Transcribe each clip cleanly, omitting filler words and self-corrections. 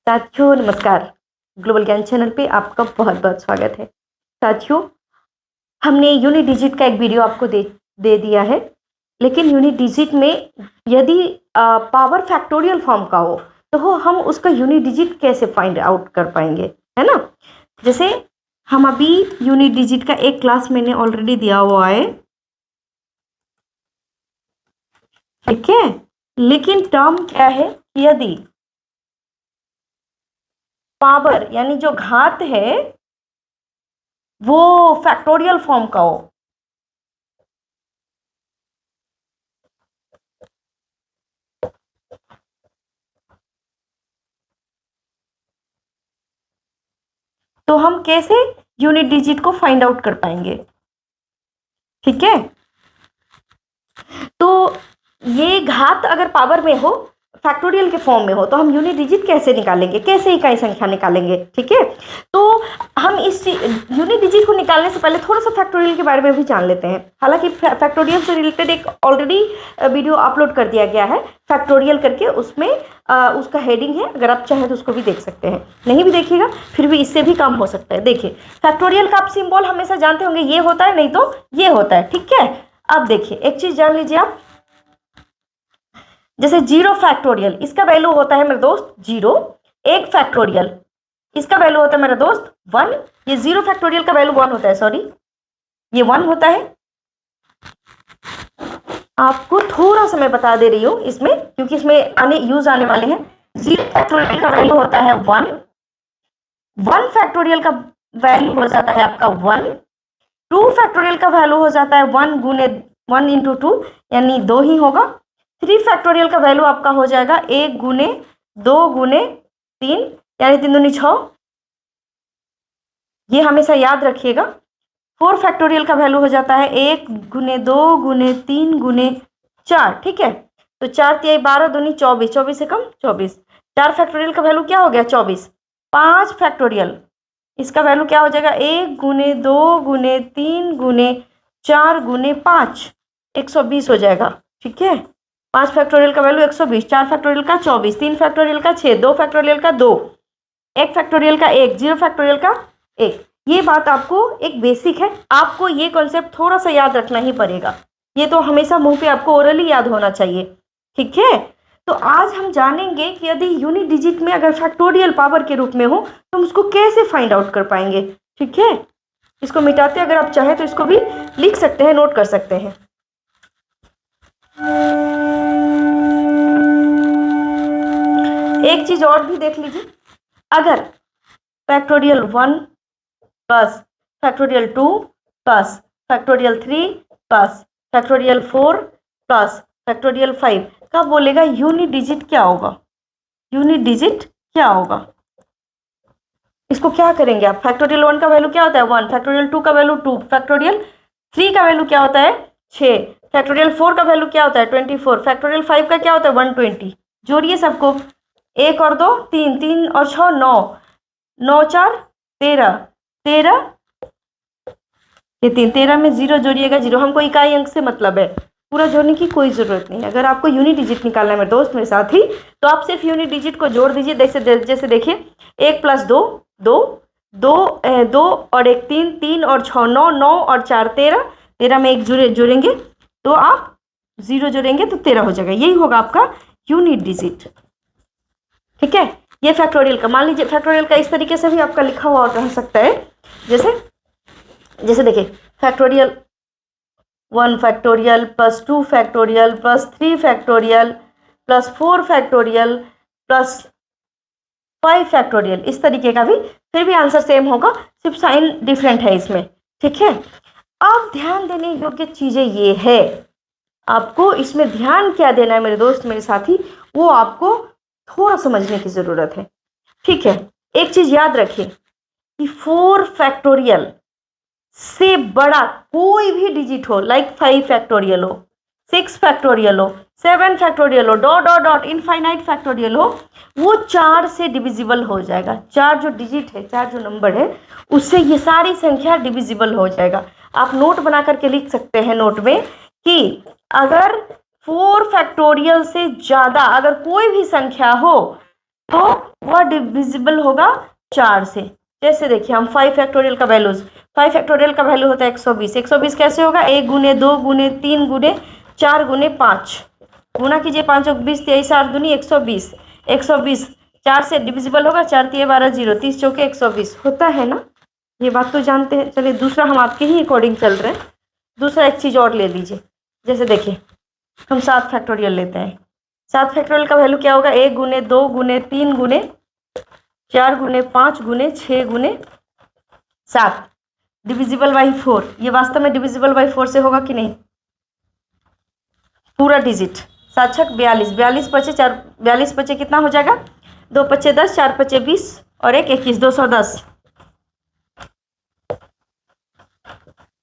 साथियों नमस्कार। ग्लोबल ज्ञान चैनल पे आपका बहुत बहुत स्वागत है। साथियों, हमने यूनिट डिजिट का एक वीडियो आपको दे दिया है, लेकिन यूनिट डिजिट में यदि पावर फैक्टोरियल फॉर्म का हो तो हम उसका यूनिट डिजिट कैसे फाइंड आउट कर पाएंगे, है ना। जैसे हम अभी यूनिट डिजिट का एक क्लास मैंने ऑलरेडी दिया हुआ है, ठीक है। लेकिन टर्म क्या है, यदि पावर यानी जो घात है वो फैक्टोरियल फॉर्म का हो, तो हम कैसे यूनिट डिजिट को फाइंड आउट कर पाएंगे, ठीक है। तो ये घात अगर पावर में हो, फैक्टोरियल के फॉर्म में हो, तो हम यूनिट डिजिट कैसे निकालेंगे, कैसे इकाई संख्या निकालेंगे, ठीक है। तो हम इस यूनिट डिजिट को निकालने से पहले थोड़ा सा फैक्टोरियल के बारे में भी जान लेते हैं। हालांकि फैक्टोरियल से रिलेटेड एक ऑलरेडी वीडियो अपलोड कर दिया गया है फैक्टोरियल करके, उसमें उसका हेडिंग है, अगर आप चाहें तो उसको भी देख सकते हैं। नहीं भी देखिएगा फिर भी इससे भी कम हो सकता है। देखिए, फैक्टोरियल का आप सिंबल हमेशा जानते होंगे, ये होता है, नहीं तो ये होता है, ठीक है। अब देखिए एक चीज जान लीजिए आप, जैसे 0 फैक्टोरियल, इसका वैल्यू होता है मेरे दोस्त 0। 1 फैक्टोरियल, इसका वैल्यू होता है मेरा दोस्त 1। ये 0 फैक्टोरियल का वैल्यू 1 होता है, सॉरी ये 1 होता है। आपको थोड़ा सा मैं बता दे रही हूँ इसमें, क्योंकि इसमें यूज आने वाले हैं। 0 फैक्टोरियल का वैल्यू होता है 1। 1 फैक्टोरियल का वैल्यू हो जाता है आपका 1। 2 फैक्टोरियल का वैल्यू हो जाता है 1 गुने 1 इंटू 2 यानी 2 ही होगा। 3 फैक्टोरियल का वैल्यू आपका हो जाएगा 1 गुने 2 गुने 3 यानी 3 दूनी 6, ये हमेशा याद रखिएगा। 4 फैक्टोरियल का वैल्यू हो जाता है 1 गुने 2 गुने 3 गुने 4, ठीक है। तो 4 तिहाई 12 दूनी 24, 24 से कम 24। 4 फैक्टोरियल का वैल्यू क्या हो गया 24। 5 फैक्टोरियल, इसका वैल्यू क्या हो जाएगा 1 गुने 2 गुने 3 गुने 4 गुने 5, 120 हो जाएगा, ठीक है। 5 फैक्टोरियल का वैल्यू 120, 4 फैक्टोरियल का 24, 3 फैक्टोरियल का 6, 2 फैक्टोरियल का 2, 1 फैक्टोरियल का 1, 0 फैक्टोरियल का 1। ये बात आपको एक बेसिक है, आपको ये कॉन्सेप्ट थोड़ा सा याद रखना ही पड़ेगा। ये तो हमेशा मुंह पे आपको ओरली याद होना चाहिए, ठीक है। तो आज हम जानेंगे कि यदि यूनिट डिजिट में अगर फैक्टोरियल पावर के रूप में हो तो हम उसको कैसे फाइंड आउट कर पाएंगे, ठीक है। इसको मिटाते अगर आप चाहें तो इसको भी लिख सकते हैं, नोट कर सकते हैं। एक चीज और भी देख लीजिए, अगर factorial 1 plus factorial 2 plus factorial 3 plus factorial 4 plus factorial 5 का बोलेगा यूनिट डिजिट क्या होगा, यूनिट डिजिट क्या होगा। इसको क्या करेंगे आप, फैक्टोरियल 1 का वैल्यू क्या होता है 1, फैक्टोरियल 2 का वैल्यू 2, फैक्टोरियल 3 का वैल्यू क्या होता है 6, फैक्टोरियल 4 का वैल्यू क्या होता है 24, फैक्टोरियल 5 का क्या होता है 120। जोड़िए सबको, 1 और 2 3, 3 और 6 9, 9 4 13, 13 ये 3, 13 में 0 जोड़िएगा 0, हमको इकाई अंक से मतलब है, पूरा जोड़ने की कोई ज़रूरत नहीं है। अगर आपको यूनिट डिजिट निकालना है मेरे दोस्त मेरे साथी, तो आप सिर्फ यूनिट डिजिट को जोड़ दीजिए। जैसे देखिए 1 प्लस 2 2, 2 2 और 1 3, 3 और 6 9, 9 और 4 13, 13 में 1 जोड़ेंगे तो आप 0 जोड़ेंगे तो 13 हो जाएगा, यही होगा आपका यूनिट डिजिट, ठीक है। ये फैक्टोरियल का, मान लीजिए फैक्टोरियल का इस तरीके से भी आपका लिखा हुआ रह सकता है। जैसे देखिए factorial 1 factorial plus 2 factorial plus 3 factorial plus 4 factorial plus 5 factorial, इस तरीके का भी, फिर भी आंसर सेम होगा, सिर्फ साइन डिफरेंट है इसमें, ठीक है। अब ध्यान देने योग्य चीज़ें ये है, आपको इसमें ध्यान क्या देना है मेरे दोस्त मेरे साथी, वो आपको थोड़ा समझने की ज़रूरत है, ठीक है। एक चीज़ याद रखिए कि 4 फैक्टोरियल से बड़ा कोई भी डिजिट हो, लाइक 5 फैक्टोरियल हो, 6 फैक्टोरियल हो, 7 फैक्टोरियल हो, dot dot dot infinite factorial हो, वो 4 से डिविजिबल हो जाएगा। 4 जो डिजिट है, 4 जो नंबर है, उससे ये सारी संख्या डिविजिबल हो जाएगा। आप नोट बना करके लिख सकते हैं नोट में कि अगर 4 फैक्टोरियल से ज़्यादा अगर कोई भी संख्या हो तो वह डिविजिबल होगा 4 से। जैसे देखिए हम 5 फैक्टोरियल का वैल्यूज, 5 फैक्टोरियल का वैल्यू होता है 120। 120 कैसे होगा? 1 गुने 2 गुने 3 गुने 4 गुने 5, गुना कीजिए 5 20 23 8 दूनी 120। 120 4 से डिविजिबल होगा, 4 3 12 0, 30 चौके 120 होता है ना, ये बात तो जानते हैं। चलिए दूसरा हम आपके ही अकॉर्डिंग चल रहे हैं। दूसरा एक चीज़ और ले लीजिए, जैसे देखिए हम 7 फैक्टोरियल लेते हैं। 7 फैक्टोरियल का वैल्यू क्या होगा? 1 गुने 2 गुने 3 गुने 4 गुने 5 गुने 6 गुने 7, डिविजिबल बाई 4। ये वास्तव में डिविजिबल बाई 4 से होगा कि नहीं? पूरा डिजिट 7 छक 42, 42 पचे 4, 42 पचे कितना हो जाएगा? 2 पचे 10, 4 पचे 20 और 1 21, 210।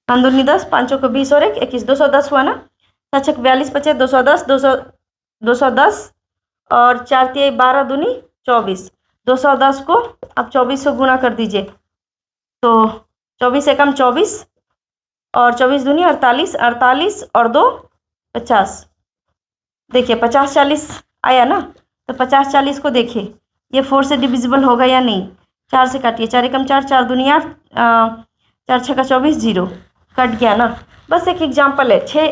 5 दूनी 10, 5 को 20 और 1 21, 210 हुआ ना। 7 छक 42 पचे 210, 210 और 4 3 12 दूनी 24। 210 को आप 24 से गुना कर दीजिए, तो 24 एकम 24 और 24 दूनी 48, 48 और 2 50। देखिए 50 40 आया ना, तो 50 40 को देखिए ये 4 से डिविजिबल होगा या नहीं? 4 से काटिए, 4 एकम 4, 4 दूनी 8, 4 छक्का 24, 0 कट गया ना। बस एक एग्जाम्पल है। 6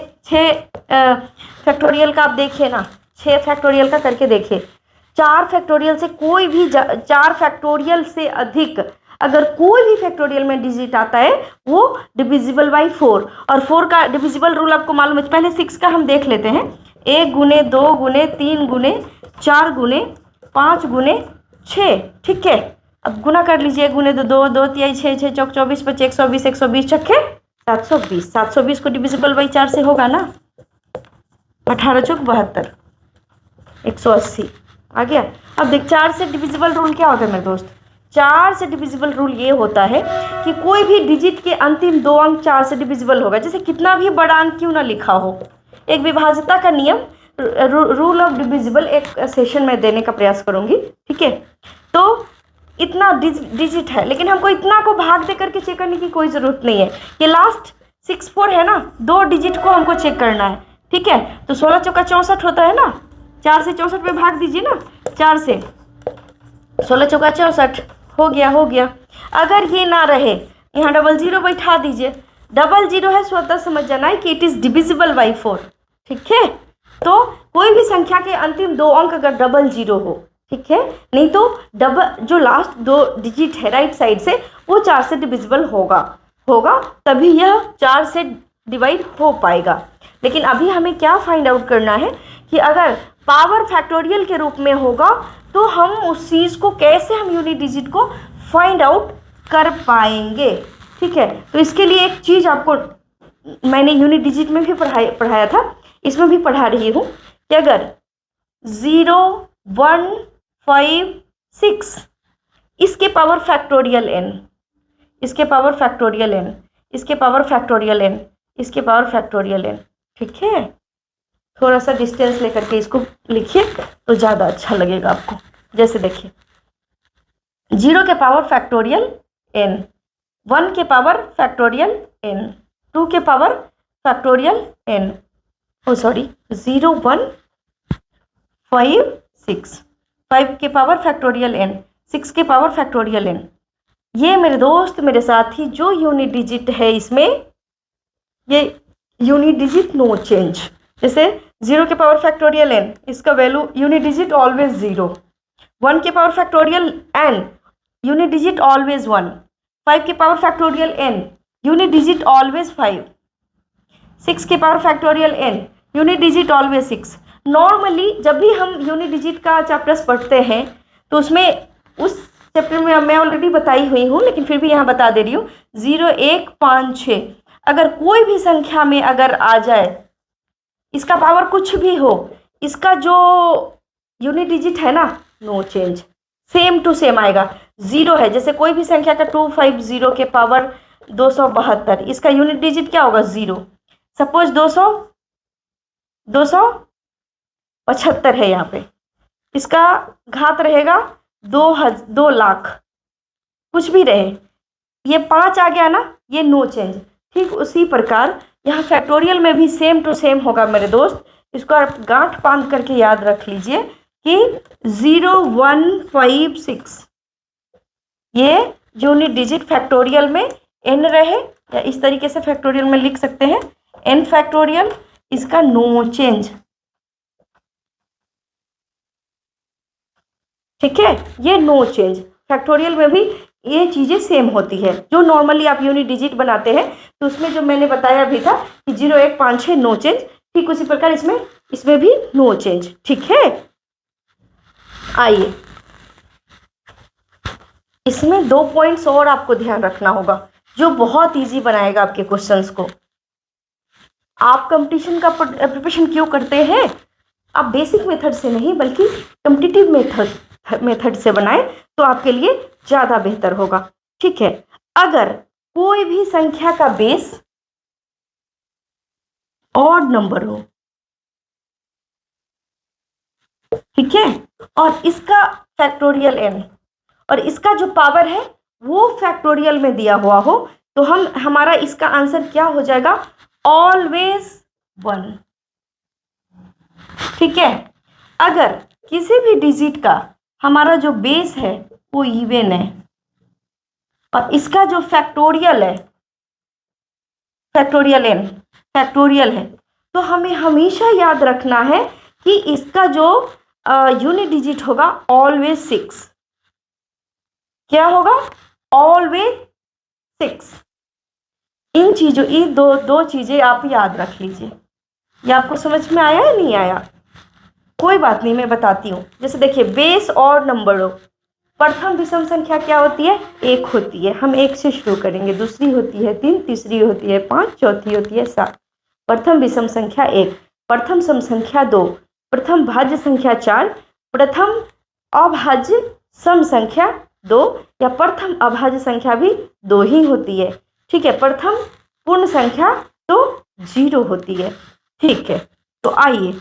फैक्टोरियल का आप देखिए ना, 6 फैक्टोरियल का करके देखिए। 4 फैक्टोरियल से कोई भी 4 फैक्टोरियल से अधिक अगर कोई भी फैक्टोरियल में डिजिट आता है वो डिविजिबल बाई 4। और 4 का डिविजिबल रूल आपको मालूम है। पहले 6 का हम देख लेते हैं। 1 गुने 2 गुने 3 गुने 4 गुने 5 गुने 6, ठीक है। अब गुना कर लीजिए, 1 गुने 2 2 2 3 6 6 चौक 24 पचे 120, 120 छक्के 720। 720 को डिविजिबल बाई 4 से होगा ना। 18 चौक 72, 180 आ गया। अब देख 4 से डिविजिबल रूल क्या होता है मेरे दोस्त? 4 से डिविजिबल रूल ये होता है कि कोई भी डिजिट के अंतिम 2 अंक 4 से डिविजिबल होगा, जैसे कितना भी बड़ा अंक क्यों ना लिखा हो। एक विभाज्यता का नियम, रूल ऑफ डिविजिबल, एक सेशन में देने का प्रयास करूंगी, ठीक है। तो इतना डिजिट है, लेकिन हमको इतना को भाग दे करके चेक करने की कोई ज़रूरत नहीं है। ये लास्ट 64 है ना, 2 डिजिट को हमको चेक करना है, ठीक है। तो 16 चौका 64 होता है ना, 4 से 64 में भाग दीजिए ना। 4 से 16 चौका 64 हो गया, हो गया। अगर ये ना रहे, यहाँ डबल जीरो बैठा दीजिए। डबल जीरो है, स्वतः समझ जाना है कि इट इज़ डिविजिबल बाई 4, ठीक है। तो कोई भी संख्या के अंतिम 2 अंक अगर डबल जीरो हो, ठीक है, नहीं तो डबल जो लास्ट 2 डिजिट है राइट साइड से वो 4 से डिविजिबल होगा तभी यह 4 से डिवाइड हो पाएगा। लेकिन अभी हमें क्या फाइंड आउट करना है कि अगर पावर फैक्टोरियल के रूप में होगा तो हम उस चीज़ को कैसे हम यूनिट डिजिट को फाइंड आउट कर पाएंगे, ठीक है। तो इसके लिए एक चीज़ आपको मैंने यूनिट डिजिट में भी पढ़ाया था, इसमें भी पढ़ा रही हूँ कि अगर 0 1 5 6 इसके पावर फैक्टोरियल n, इसके पावर फैक्टोरियल n, इसके पावर फैक्टोरियल n, इसके पावर फैक्टोरियल n, ठीक है। थोड़ा सा डिस्टेंस लेकर के इसको लिखिए तो ज़्यादा अच्छा लगेगा आपको। जैसे देखिए 0 के पावर फैक्टोरियल n, 1 के पावर फैक्टोरियल n, 2 के पावर फैक्टोरियल n, 0 1 5 6, 5 के पावर फैक्टोरियल n, 6 के पावर फैक्टोरियल n। ये मेरे दोस्त मेरे साथी जो यूनिट डिजिट है इसमें, ये यूनिट डिजिट नो चेंज। जैसे 0 के पावर फैक्टोरियल n, इसका वैल्यू यूनिट डिजिट ऑलवेज 0। 1 के power factorial n, unit digit always 1। 5 के power factorial n, unit digit always 5। 6 के power factorial n, unit digit always 6। Normally जब भी हम यूनिट डिजिट का चैप्टर्स पढ़ते हैं तो उसमें उस चैप्टर में मैं ऑलरेडी बताई हुई हूँ, लेकिन फिर भी यहाँ बता दे रही हूँ। 0 1 5 6 अगर कोई भी संख्या में अगर आ जाए, इसका पावर कुछ भी हो, इसका जो यूनिट डिजिट है ना no change, same to same आएगा। 0 है, जैसे कोई भी संख्या का 250 के पावर 272, इसका यूनिट डिजिट क्या होगा? 0। सपोज 275 है यहाँ पे, इसका घात रहेगा 2 लाख, कुछ भी रहे, ये 5 आ गया ना, ये नो चेंज। ठीक उसी प्रकार यहाँ फैक्टोरियल में भी सेम टू सेम होगा मेरे दोस्त। इसको आप गांठ बांध करके याद रख लीजिए। कि 0156 ये यूनिट डिजिट फैक्टोरियल में n रहे, या इस तरीके से फैक्टोरियल में लिख सकते हैं n फैक्टोरियल, इसका नो चेंज। ठीक है, ये नो चेंज। फैक्टोरियल में भी ये चीज़ें सेम होती है, जो नॉर्मली आप यूनिट डिजिट बनाते हैं तो उसमें जो मैंने बताया भी था कि 0 1 5 6 नो चेंज, ठीक उसी प्रकार इसमें भी नो चेंज। ठीक है, आइए इसमें 2 पॉइंट्स और आपको ध्यान रखना होगा जो बहुत इजी बनाएगा आपके क्वेश्चंस को। आप कंपटीशन का प्रिपरेशन क्यों करते हैं? आप बेसिक मेथड से नहीं बल्कि कॉम्पिटिटिव मेथड से बनाएं तो आपके लिए ज़्यादा बेहतर होगा। ठीक है, अगर कोई भी संख्या का बेस ऑड नंबर हो, ठीक है, और इसका फैक्टोरियल n और इसका जो पावर है वो फैक्टोरियल में दिया हुआ हो, तो हमारा इसका आंसर क्या हो जाएगा? ऑलवेज 1। ठीक है, अगर किसी भी डिजिट का हमारा जो बेस है वो इवन है और इसका जो फैक्टोरियल है, फैक्टोरियल n फैक्टोरियल है, तो हमें हमेशा याद रखना है कि इसका जो यूनिट डिजिट होगा ऑलवेज 6। क्या होगा? ऑलवेज 6। इन चीज़ों, ये दो चीज़ें आप याद रख लीजिए। ये आपको समझ में आया या नहीं आया? कोई बात नहीं, मैं बताती हूँ। जैसे देखिए, बेस और नंबर हो, प्रथम विषम संख्या क्या होती है? 1 होती है। हम 1 से शुरू करेंगे, दूसरी होती है 3, तीसरी होती है 5, चौथी होती है 7। प्रथम विषम संख्या 1, प्रथम सम संख्या 2, प्रथम भाज्य संख्या 4, प्रथम अभाज्य सम संख्या 2, या प्रथम अभाज्य संख्या भी 2 ही होती है। ठीक है, प्रथम पूर्ण संख्या तो 0 होती है। ठीक है, तो आइए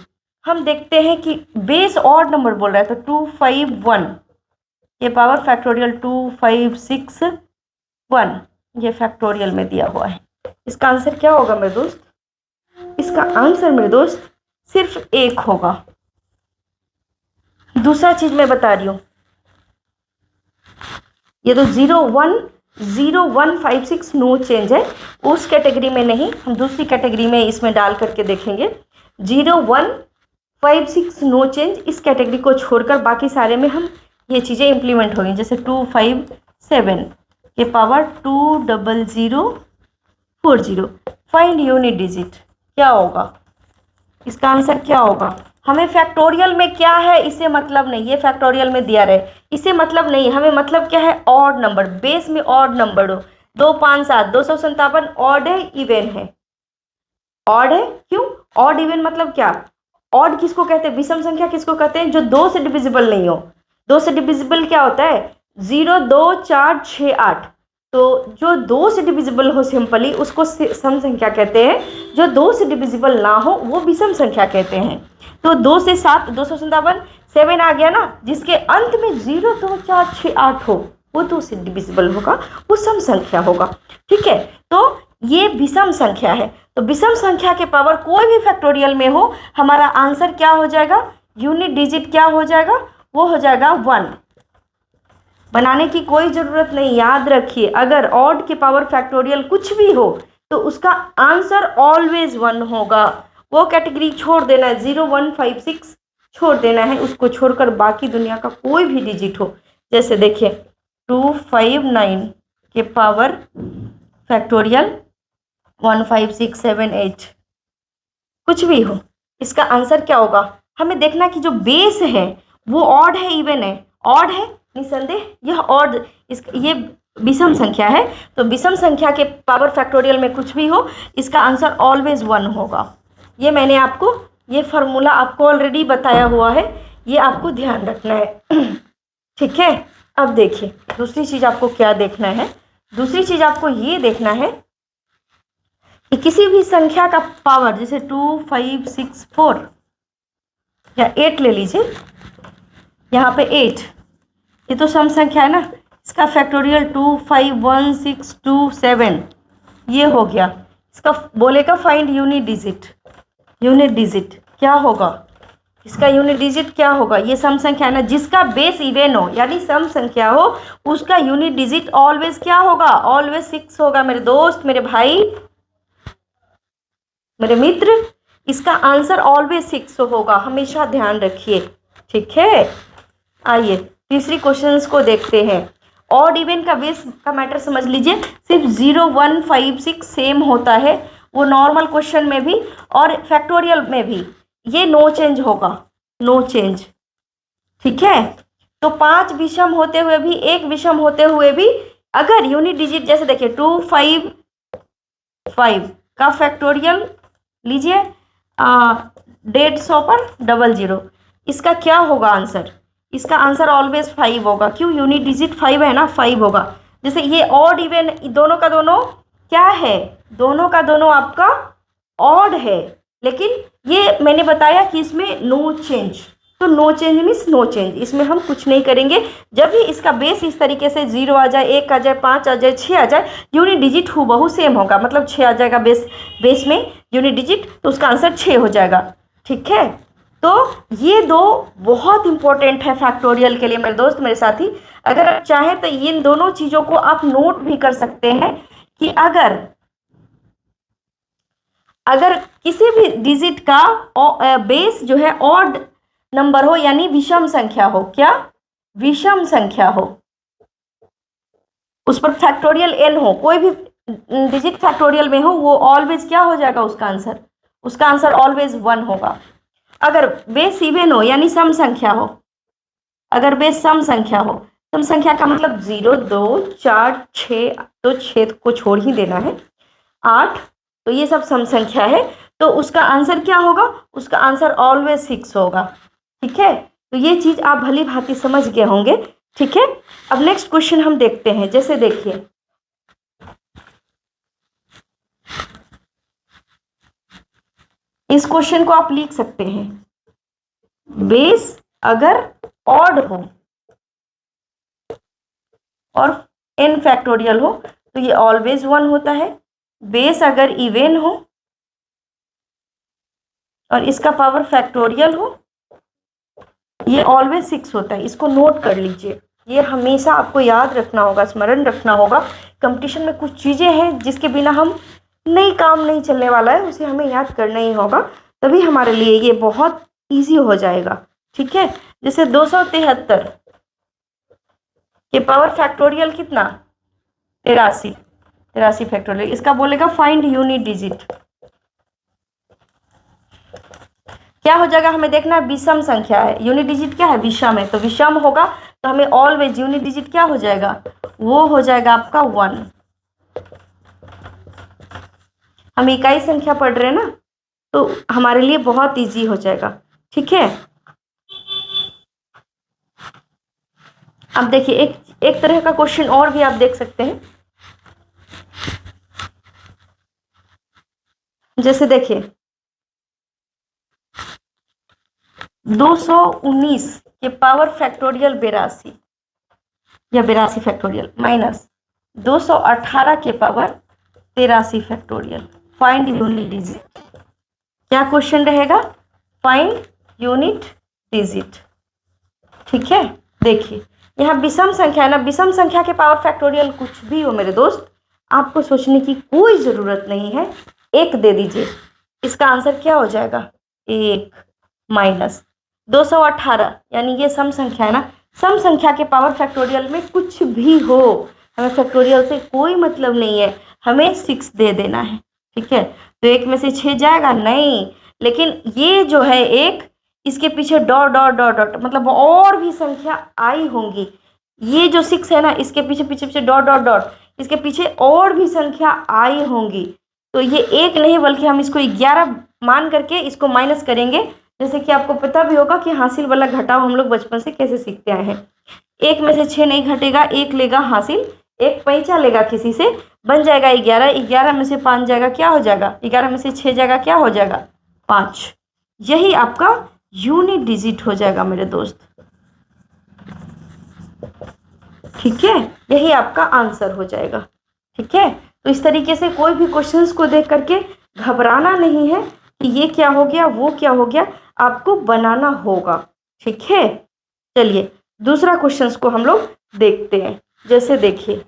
हम देखते हैं कि बेस ऑड नंबर बोल रहा है तो 251 ये पावर फैक्टोरियल 2561 ये फैक्टोरियल में दिया हुआ है। इसका आंसर क्या होगा मेरे दोस्त? इसका आंसर मेरे दोस्त सिर्फ 1 होगा। दूसरा चीज मैं बता रही हूँ, ये तो 0156 नो चेंज है, उस कैटेगरी में नहीं, हम दूसरी कैटेगरी में इसमें डाल करके देखेंगे। 0156 नो चेंज, इस कैटेगरी को छोड़कर बाकी सारे में हम ये चीज़ें इम्प्लीमेंट होंगी। जैसे 257 के पावर 20040, फाइंड यूनिट डिजिट, क्या होगा? इसका आंसर क्या होगा? हमें फैक्टोरियल में क्या है इसे मतलब नहीं, ये फैक्टोरियल में दिया रहे इसे मतलब नहीं, हमें मतलब क्या है? ऑड नंबर, बेस में ऑड नंबर हो। 2 5 7 257 ऑड है, इवन है? ऑड है, क्यों? ऑड इवन मतलब क्या? ऑड किसको कहते हैं? विषम संख्या किसको कहते हैं? जो 2 से डिविजिबल नहीं हो। 2 से डिविजिबल क्या होता है? 0 2 4 6 8। तो जो 2 से डिविजिबल हो सिंपली उसको सम संख्या कहते हैं, जो 2 से डिविजिबल ना हो वो विषम संख्या कहते हैं। तो 2 से 7 257 7 आ गया ना, जिसके अंत में 0 2 4 6 8 हो वो 2 से डिविजिबल होगा, वो सम संख्या होगा। ठीक है, तो ये विषम संख्या है, तो विषम संख्या के पावर कोई भी फैक्टोरियल में हो, हमारा आंसर क्या हो जाएगा? यूनिट डिजिट क्या हो जाएगा? वो हो जाएगा 1। बनाने की कोई ज़रूरत नहीं, याद रखिए, अगर ऑड के पावर फैक्टोरियल कुछ भी हो तो उसका आंसर ऑलवेज 1 होगा। वो कैटेगरी छोड़ देना है, 0156 छोड़ देना है, उसको छोड़कर बाकी दुनिया का कोई भी डिजिट हो। जैसे देखिए 259 के पावर फैक्टोरियल 15678 कुछ भी हो, इसका आंसर क्या होगा? हमें देखना कि जो बेस है वो ऑड है, इवन है? ऑड है निसंदेह, यह ऑड, ये विषम संख्या है, तो विषम संख्या के पावर फैक्टोरियल में कुछ भी हो, इसका आंसर ऑलवेज 1 होगा। ये मैंने आपको, ये फार्मूला आपको ऑलरेडी बताया हुआ है, ये आपको ध्यान रखना है। ठीक है, अब देखिए दूसरी चीज़ आपको क्या देखना है। दूसरी चीज़ आपको ये देखना है कि किसी भी संख्या का पावर, जैसे 2564 या 8 ले लीजिए, यहाँ पे 8, ये तो सम संख्या है ना, इसका फैक्टोरियल 251627 ये हो गया। इसका बोलेगा find unit digit, unit digit क्या होगा? इसका यूनिट डिजिट क्या होगा? ये सम संख्या है ना, जिसका बेस इवन हो यानी सम संख्या हो, उसका यूनिट डिजिट ऑलवेज क्या होगा? ऑलवेज 6 होगा मेरे दोस्त, मेरे भाई, मेरे मित्र। इसका आंसर ऑलवेज 6 होगा, हमेशा ध्यान रखिए। ठीक है, आइए तीसरी क्वेश्चंस को देखते हैं। ऑड इवन का बेस का मैटर समझ लीजिए, सिर्फ 0 1 5 6 सेम होता है, वो नॉर्मल क्वेश्चन में भी और फैक्टोरियल में भी ये नो चेंज होगा, नो चेंज। ठीक है, तो 5 विषम होते हुए भी, एक विषम होते हुए भी, अगर यूनिट डिजिट जैसे देखिए 2 5 5 का फैक्टोरियल लीजिए 150 पर 00, इसका क्या होगा आंसर? इसका आंसर ऑलवेज 5 होगा। क्यों? यूनिट डिजिट 5 है ना, 5 होगा। जैसे ये ऑड इवन दोनों का दोनों क्या है? दोनों का दोनों आपका ऑड है, लेकिन ये मैंने बताया कि इसमें नो चेंज, तो no change means no change, इसमें हम कुछ नहीं करेंगे। जब भी इसका बेस इस तरीके से 0 आ जाए, 1 आ जाए, 5 आ जाए, 6 आ जाए, यूनिट डिजिट हूबहू सेम होगा, मतलब 6 आ जाएगा बेस में यूनिट डिजिट, तो उसका आंसर 6 हो जाएगा। ठीक है, तो ये दो बहुत इंपॉर्टेंट है फैक्टोरियल के लिए मेरे दोस्त, मेरे साथी। अगर आप चाहें तो इन दोनों चीज़ों को आप नोट भी कर सकते हैं कि अगर किसी भी डिजिट का बेस जो है ऑड नंबर हो यानी विषम संख्या हो, क्या? विषम संख्या हो, उस पर फैक्टोरियल n हो, कोई भी डिजिट फैक्टोरियल में हो, वो ऑलवेज क्या हो जाएगा? उसका आंसर ऑलवेज 1 होगा। अगर बेस इवन हो यानी सम संख्या हो, अगर बेस सम संख्या हो, सम संख्या का मतलब 0 2 4 6, तो 6 को छोड़ ही देना है, 8, तो ये सब सम संख्या है, तो उसका आंसर क्या होगा? उसका आंसर ऑलवेज 6 होगा। ठीक है, तो ये चीज़ आप भली भांति समझ गए होंगे। ठीक है, अब नेक्स्ट क्वेश्चन हम देखते हैं। जैसे देखिए, इस क्वेश्चन को आप लिख सकते हैं, बेस अगर ऑड हो और n फैक्टोरियल हो तो ये ऑलवेज 1 होता है। बेस अगर इवन हो और इसका पावर फैक्टोरियल हो, ये ऑलवेज 6 होता है। इसको नोट कर लीजिए, ये हमेशा आपको याद रखना होगा, स्मरण रखना होगा। कंपटीशन में कुछ चीज़ें हैं जिसके बिना हम काम नहीं चलने वाला है, उसे हमें याद करना ही होगा, तभी हमारे लिए ये बहुत ईजी हो जाएगा। ठीक है, जैसे 273 के पावर फैक्टोरियल कितना? 83 फैक्टोरियल। इसका बोलेगा फाइंड यूनिट डिजिट, क्या हो जाएगा हमें देखना है, विषम संख्या है, यूनिट डिजिट क्या है? विषम है, तो विषम होगा तो हमें ऑलवेज यूनिट डिजिट क्या हो जाएगा? वो हो जाएगा आपका 1। हम इकाई संख्या पढ़ रहे हैं ना, तो हमारे लिए बहुत इजी हो जाएगा। ठीक है, अब देखिए एक तरह का क्वेश्चन और भी आप देख सकते हैं। जैसे देखिए 219 के पावर फैक्टोरियल 82 या 82 फैक्टोरियल माइनस 218 के power 83 factorial, find unit digit. क्या क्वेश्चन रहेगा? Find unit digit. ठीक है, देखिए यहाँ विषम संख्या है ना, विषम संख्या के पावर फैक्टोरियल कुछ भी हो मेरे दोस्त, आपको सोचने की कोई ज़रूरत नहीं है, 1 दे दीजिए, इसका आंसर क्या हो जाएगा? 1 माइनस 218 यानी ये सम संख्या है ना, सम संख्या के पावर फैक्टोरियल में कुछ भी हो, हमें फैक्टोरियल से कोई मतलब नहीं है, हमें 6 दे देना है। ठीक है, तो 1 में से 6 जाएगा नहीं, लेकिन ये जो है 1, इसके पीछे डॉट डॉट डॉट डॉट, मतलब और भी संख्या आई होंगी। ये जो 6 है ना, इसके पीछे पीछे पीछे डॉट डॉट डॉट, इसके पीछे और भी संख्या आई होंगी, तो ये 1 नहीं बल्कि हम इसको 11 मान करके इसको माइनस करेंगे। जैसे कि आपको पता भी होगा कि हासिल वाला घटाव हम लोग बचपन से कैसे सीखते आए हैं। 1 में से 6 नहीं घटेगा, 1 लेगा हासिल, 1 पैंचा लेगा किसी से, बन जाएगा 11, 11 में से 5 जाएगा, क्या हो जाएगा? 11 में से 6 जाएगा, क्या हो जाएगा? 5। यही आपका यूनिट डिजिट हो जाएगा मेरे दोस्त। ठीक है, यही आपका आंसर हो जाएगा। ठीक है, तो इस तरीके से कोई भी क्वेश्चंस को देख करके घबराना नहीं है कि ये क्या हो गया, वो क्या हो गया। आपको बनाना होगा। ठीक है, चलिए दूसरा क्वेश्चंस को हम लोग देखते हैं। जैसे देखिए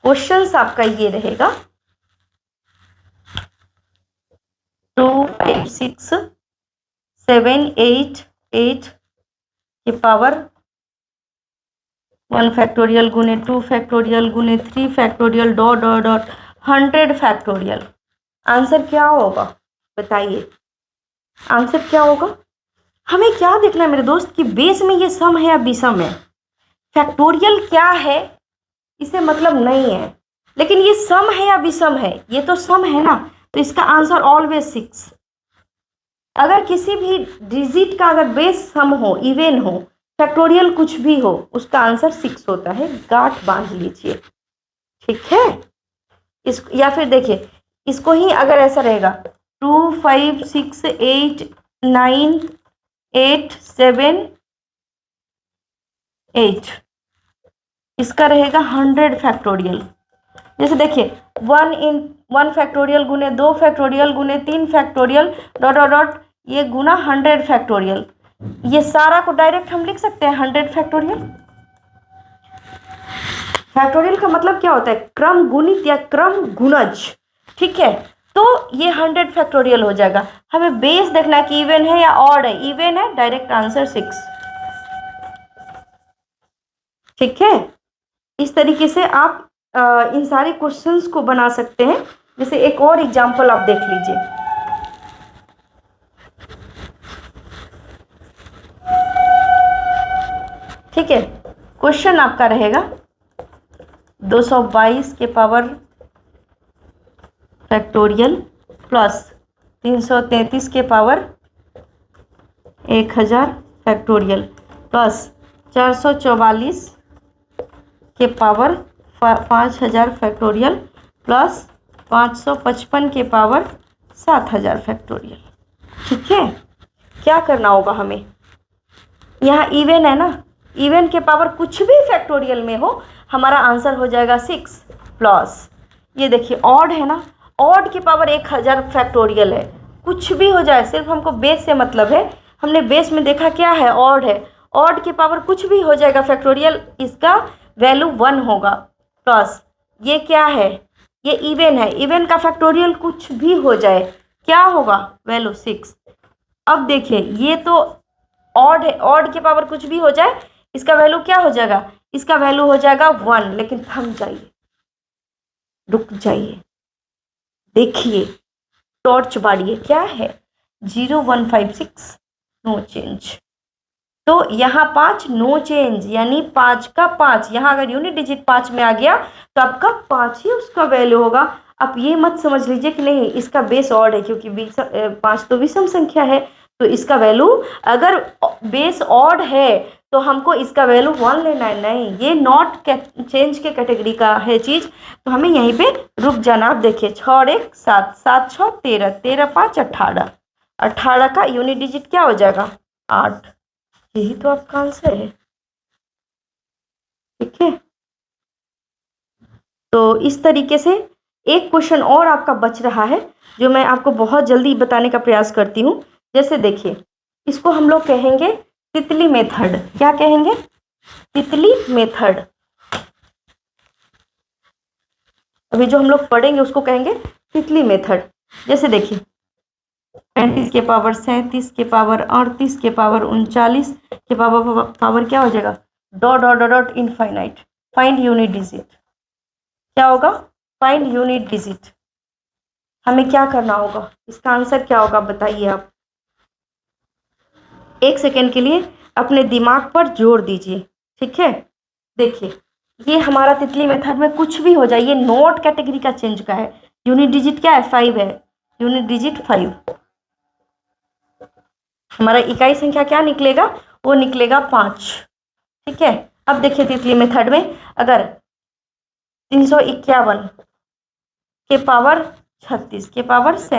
क्वेश्चंस आपका ये रहेगा 2 5 6 7 8 8 के पावर 1 फैक्टोरियल गुने 2 फैक्टोरियल गुने 3 factorial dot dot dot 100 factorial. Answer क्या होगा बताइए, आंसर क्या होगा? हमें क्या देखना है मेरे दोस्त कि बेस में ये सम है या विषम है। फैक्टोरियल क्या है इसे मतलब नहीं है, लेकिन ये सम है या विषम है, ये तो सम है ना, तो इसका आंसर ऑलवेज 6। अगर किसी भी डिजिट का अगर बेस सम हो, इवन हो, फैक्टोरियल कुछ भी हो, उसका आंसर 6 होता है। गांठ बांध लीजिए, ठीक है। इस या फिर देखिए इसको ही अगर ऐसा रहेगा 2 5 6 8 9 8 7 8, इसका रहेगा 100 फैक्टोरियल। जैसे देखिए 1 फैक्टोरियल गुने 2 फैक्टोरियल गुने 3 फैक्टोरियल डॉट डॉट डॉट ये गुना 100 फैक्टोरियल। ये सारा को डायरेक्ट हम लिख सकते हैं 100 फैक्टोरियल। फैक्टोरियल का मतलब क्या होता है? क्रम गुणित या क्रम गुणज, ठीक है। तो ये 100 फैक्टोरियल हो जाएगा। हमें बेस देखना कि इवन है या ऑड है। इवन है, डायरेक्ट आंसर 6, ठीक है। इस तरीके से आप इन सारे क्वेश्चंस को बना सकते हैं। जैसे एक और एग्जांपल आप देख लीजिए। ठीक है, क्वेश्चन आपका रहेगा 222 के पावर फैक्टोरियल प्लस 333 के पावर 1000 फैक्टोरियल प्लस 444 के पावर 5000 फैक्टोरियल प्लस 555 के पावर 7000 फैक्टोरियल। ठीक है, क्या करना होगा हमें? यहाँ इवन है ना, इवन के पावर कुछ भी फैक्टोरियल में हो, हमारा आंसर हो जाएगा 6 प्लस ये देखिए ऑड है ना, ऑड की पावर 1000 फैक्टोरियल है। कुछ भी हो जाए, सिर्फ हमको बेस से मतलब है। हमने बेस में देखा क्या है, ऑड है। ऑड की पावर कुछ भी हो जाएगा फैक्टोरियल, इसका वैल्यू 1 होगा। प्लस ये क्या है, ये इवन है, इवन का फैक्टोरियल कुछ भी हो जाए क्या होगा, वैल्यू 6। अब देखिए ये तो ऑड है, ऑड की पावर कुछ भी हो जाए इसका वैल्यू क्या हो जाएगा, इसका वैल्यू हो जाएगा 1। लेकिन थम जाइए, रुक जाइए, देखिए टॉर्च बाड़िए, क्या है 0156, नो चेंज। तो यहाँ 5 नो चेंज, यानी 5 का 5, यहाँ अगर यूनिट डिजिट 5 में आ गया तो आपका 5 ही उसका वैल्यू होगा। आप ये मत समझ लीजिए कि नहीं इसका बेस ऑड है, क्योंकि 5 तो विषम संख्या है, तो इसका वैल्यू अगर बेस ऑड है तो हमको इसका वैल्यू 1 लेना है। नहीं, ये नॉट चेंज के कैटेगरी का है चीज़, तो हमें यहीं पे रुक जाना। आप देखिए 6 और 1 7, 7 6 13, 13 5 18, 18 का यूनिट डिजिट क्या हो जाएगा 8। यही तो आपका आंसर है, ठीक है। तो इस तरीके से एक क्वेश्चन और आपका बच रहा है जो मैं आपको बहुत जल्दी बताने का प्रयास करती हूँ। जैसे देखिए इसको हम लोग कहेंगे तितली मेथड। क्या कहेंगे? तितली मेथड। अभी जो हम लोग पढ़ेंगे उसको कहेंगे तितली मेथड। जैसे देखिए 35 के पावर 37 के पावर 38 के पावर 39 के पावर क्या हो जाएगा, dot dot dot dot infinite. Find unit digit. क्या होगा? Find unit digit. हमें क्या करना होगा, इसका आंसर क्या होगा बताइए आप। एक सेकेंड के लिए अपने दिमाग पर जोर दीजिए, ठीक है। देखिए ये हमारा तितली मेथड में कुछ भी हो जाए, ये नोट कैटेगरी का चेंज का है। यूनिट डिजिट क्या है, 5 है, यूनिट डिजिट 5। हमारा इकाई संख्या क्या निकलेगा, वो निकलेगा 5, ठीक है। अब देखिए तितली मेथड में अगर 351 के पावर 36 के पावर